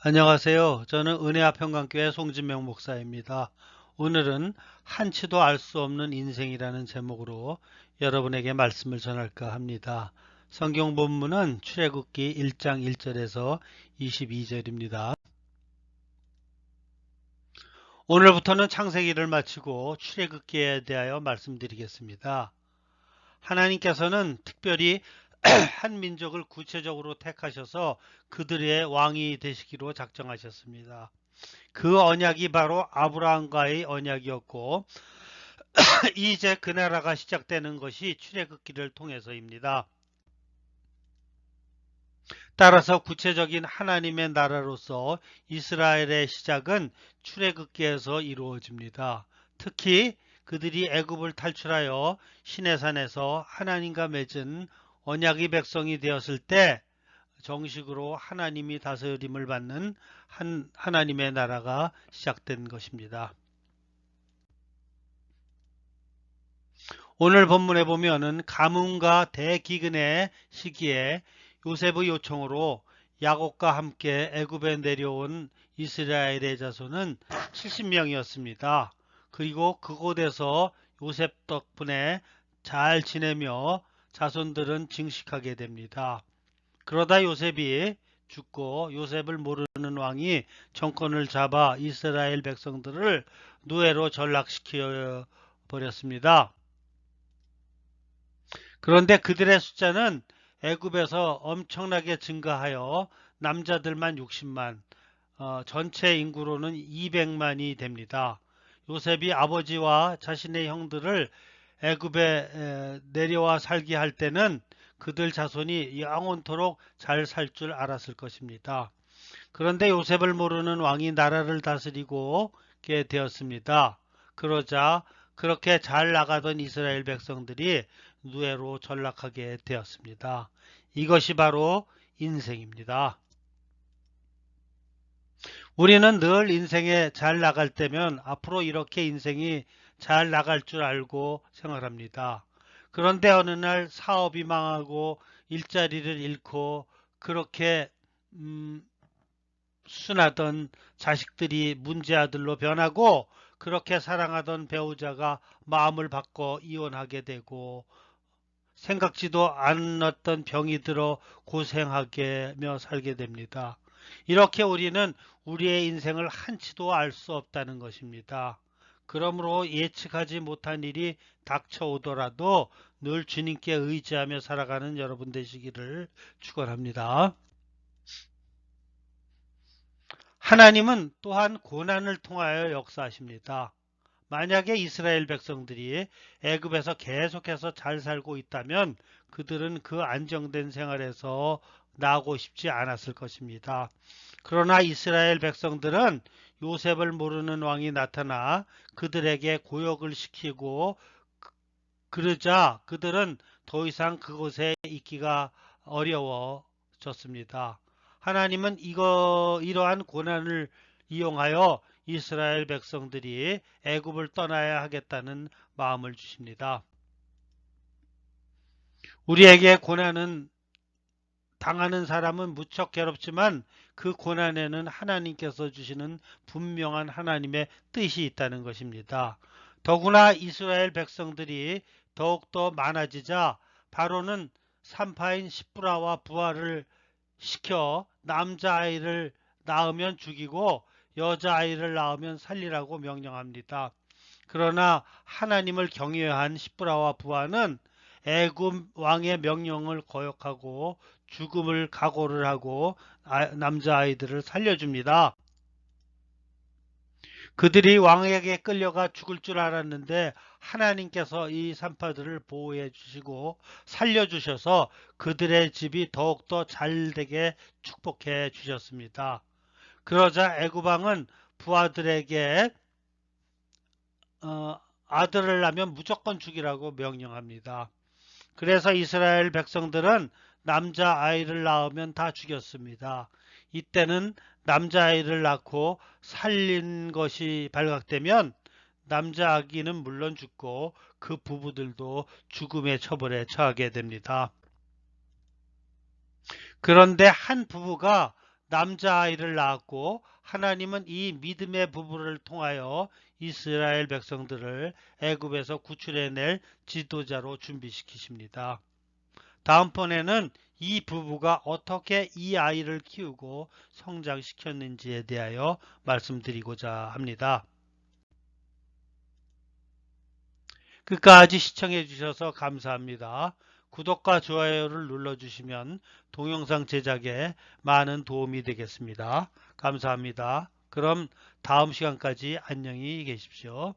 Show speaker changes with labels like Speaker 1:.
Speaker 1: 안녕하세요. 저는 은혜아평강교회 송진명 목사입니다. 오늘은 한치도 알 수 없는 인생이라는 제목으로 여러분에게 말씀을 전할까 합니다. 성경 본문은 출애굽기 1장 1절에서 22절입니다. 오늘부터는 창세기를 마치고 출애굽기에 대하여 말씀드리겠습니다. 하나님께서는 특별히 한 민족을 구체적으로 택하셔서 그들의 왕이 되시기로 작정하셨습니다. 그 언약이 바로 아브라함과의 언약이었고 이제 그 나라가 시작되는 것이 출애굽기를 통해서입니다. 따라서 구체적인 하나님의 나라로서 이스라엘의 시작은 출애굽기에서 이루어집니다. 특히 그들이 애굽을 탈출하여 시내산에서 하나님과 맺은 언약의 백성이 되었을 때 정식으로 하나님이 다스림을 받는 하나님의 나라가 시작된 것입니다. 오늘 본문에 보면은 가뭄과 대기근의 시기에 요셉의 요청으로 야곱과 함께 애굽에 내려온 이스라엘의 자손은 70명이었습니다. 그리고 그곳에서 요셉 덕분에 잘 지내며 자손들은 증식하게 됩니다. 그러다 요셉이 죽고 요셉을 모르는 왕이 정권을 잡아 이스라엘 백성들을 노예로 전락시켜 버렸습니다. 그런데 그들의 숫자는 애굽에서 엄청나게 증가하여 남자들만 60만, 전체 인구로는 200만이 됩니다. 요셉이 아버지와 자신의 형들을 애굽에 내려와 살게 할 때는 그들 자손이 영원토록 잘 살 줄 알았을 것입니다. 그런데 요셉을 모르는 왕이 나라를 다스리게 되었습니다. 그러자 그렇게 잘 나가던 이스라엘 백성들이 노예로 전락하게 되었습니다. 이것이 바로 인생입니다. 우리는 늘 인생에 잘 나갈 때면 앞으로 이렇게 인생이 잘 나갈 줄 알고 생활합니다. 그런데 어느 날 사업이 망하고 일자리를 잃고 그렇게 순하던 자식들이 문제아들로 변하고 그렇게 사랑하던 배우자가 마음을 바꿔 이혼하게 되고 생각지도 않았던 병이 들어 고생하며 살게 됩니다. 이렇게 우리는 우리의 인생을 한치도 알 수 없다는 것입니다. 그러므로 예측하지 못한 일이 닥쳐오더라도 늘 주님께 의지하며 살아가는 여러분 되시기를 축원합니다. 하나님은 또한 고난을 통하여 역사하십니다. 만약에 이스라엘 백성들이 애굽에서 계속해서 잘 살고 있다면 그들은 그 안정된 생활에서 나오고 싶지 않았을 것입니다. 그러나 이스라엘 백성들은 요셉을 모르는 왕이 나타나 그들에게 고역을 시키고 그러자 그들은 더 이상 그곳에 있기가 어려워졌습니다. 하나님은 이러한 고난을 이용하여 이스라엘 백성들이 애굽을 떠나야 하겠다는 마음을 주십니다. 우리에게 고난은 당하는 사람은 무척 괴롭지만 그 고난에는 하나님께서 주시는 분명한 하나님의 뜻이 있다는 것입니다. 더구나 이스라엘 백성들이 더욱더 많아지자 바로는 산파인 십부라와 부하를 시켜 남자아이를 낳으면 죽이고 여자아이를 낳으면 살리라고 명령합니다. 그러나 하나님을 경외한 십부라와 부하는 애굽 왕의 명령을 거역하고 죽음을 각오를 하고 남자아이들을 살려줍니다. 그들이 왕에게 끌려가 죽을 줄 알았는데 하나님께서 이 산파들을 보호해 주시고 살려주셔서 그들의 집이 더욱더 잘되게 축복해 주셨습니다. 그러자 애굽 왕은 부하들에게 아들을 낳으면 무조건 죽이라고 명령합니다. 그래서 이스라엘 백성들은 남자아이를 낳으면 다 죽였습니다. 이때는 남자아이를 낳고 살린 것이 발각되면 남자 아기는 물론 죽고 그 부부들도 죽음의 처벌에 처하게 됩니다. 그런데 한 부부가 남자아이를 낳았고 하나님은 이 믿음의 부부를 통하여 이스라엘 백성들을 애굽에서 구출해낼 지도자로 준비시키십니다. 다음번에는 이 부부가 어떻게 이 아이를 키우고 성장시켰는지에 대하여 말씀드리고자 합니다. 끝까지 시청해 주셔서 감사합니다. 구독과 좋아요를 눌러주시면 동영상 제작에 많은 도움이 되겠습니다. 감사합니다. 그럼 다음 시간까지 안녕히 계십시오.